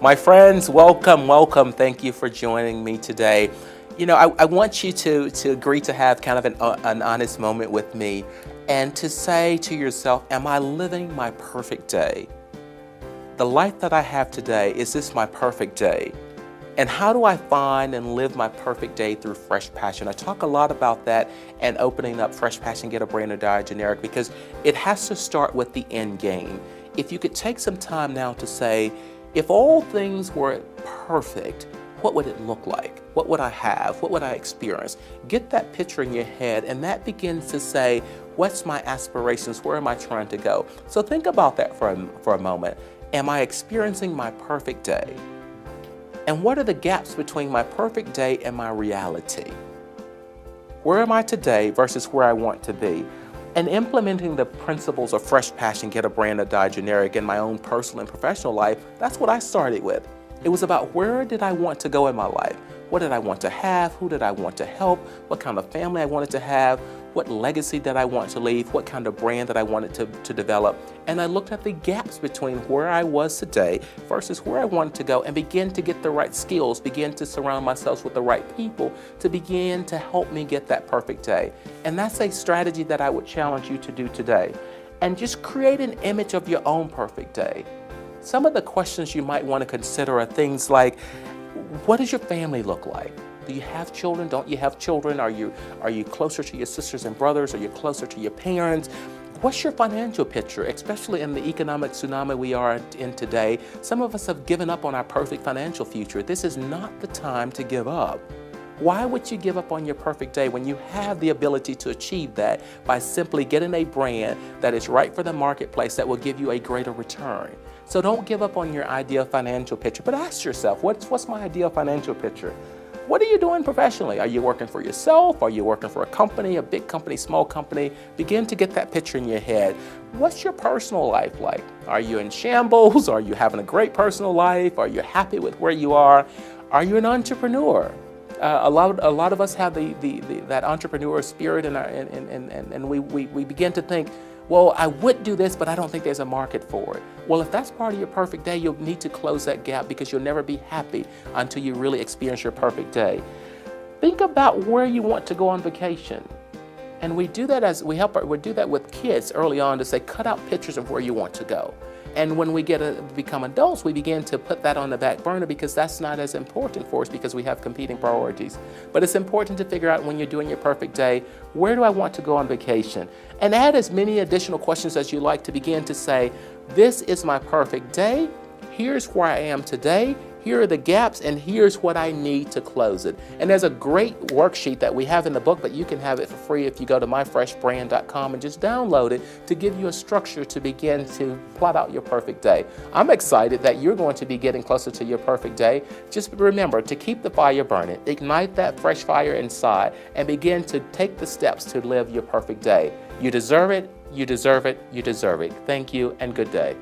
My friends, welcome, welcome. Thank you for joining me today. I want you to agree to have kind of an honest moment with me and to say to yourself, am I living my perfect day? The life that I have today, is this my perfect day? And how do I find and live my perfect day through Fresh Passion? I talk a lot about that and opening up Fresh Passion, Get a Brand or Die Generic, because it has to start with the end game. If you could take some time now to say, if all things were perfect, what would it look like? What would I have? What would I experience? Get that picture in your head, and that begins to say, what's my aspirations? Where am I trying to go? So think about that for a moment. Am I experiencing my perfect day? And what are the gaps between my perfect day and my reality? Where am I today versus where I want to be? And implementing the principles of Fresh Passion, Get a Brand or Die Generic in my own personal and professional life, that's what I started with. It was about where did I want to go in my life? What did I want to have? Who did I want to help? What kind of family I wanted to have? What legacy did I want to leave? What kind of brand that I wanted to develop? And I looked at the gaps between where I was today versus where I wanted to go and begin to get the right skills, begin to surround myself with the right people to begin to help me get that perfect day. And that's a strategy that I would challenge you to do today. And just create an image of your own perfect day. Some of the questions you might want to consider are things like, what does your family look like? Do you have children? Don't you have children? Are you closer to your sisters and brothers? Are you closer to your parents? What's your financial picture, especially in the economic tsunami we are in today? Some of us have given up on our perfect financial future. This is not the time to give up. Why would you give up on your perfect day when you have the ability to achieve that by simply getting a brand that is right for the marketplace that will give you a greater return? So don't give up on your ideal financial picture, but ask yourself, what's my ideal financial picture? What are you doing professionally? Are you working for yourself? Are you working for a company, a big company, small company? Begin to get that picture in your head. What's your personal life like? Are you in shambles? Are you having a great personal life? Are you happy with where you are? Are you an entrepreneur? A lot of us have that entrepreneur spirit and we begin to think, well, I would do this, but I don't think there's a market for it. Well, if that's part of your perfect day, you'll need to close that gap because you'll never be happy until you really experience your perfect day. Think about where you want to go on vacation. And we do that we do that with kids early on to say, cut out pictures of where you want to go. And when we become adults, we begin to put that on the back burner because that's not as important for us because we have competing priorities. But it's important to figure out when you're doing your perfect day, where do I want to go on vacation? And add as many additional questions as you like to begin to say, this is my perfect day. Here's where I am today. Here are the gaps, and here's what I need to close it. And there's a great worksheet that we have in the book, but you can have it for free if you go to myfreshbrand.com and just download it to give you a structure to begin to plot out your perfect day. I'm excited that you're going to be getting closer to your perfect day. Just remember to keep the fire burning, ignite that fresh fire inside, and begin to take the steps to live your perfect day. You deserve it, you deserve it, you deserve it. Thank you, and good day.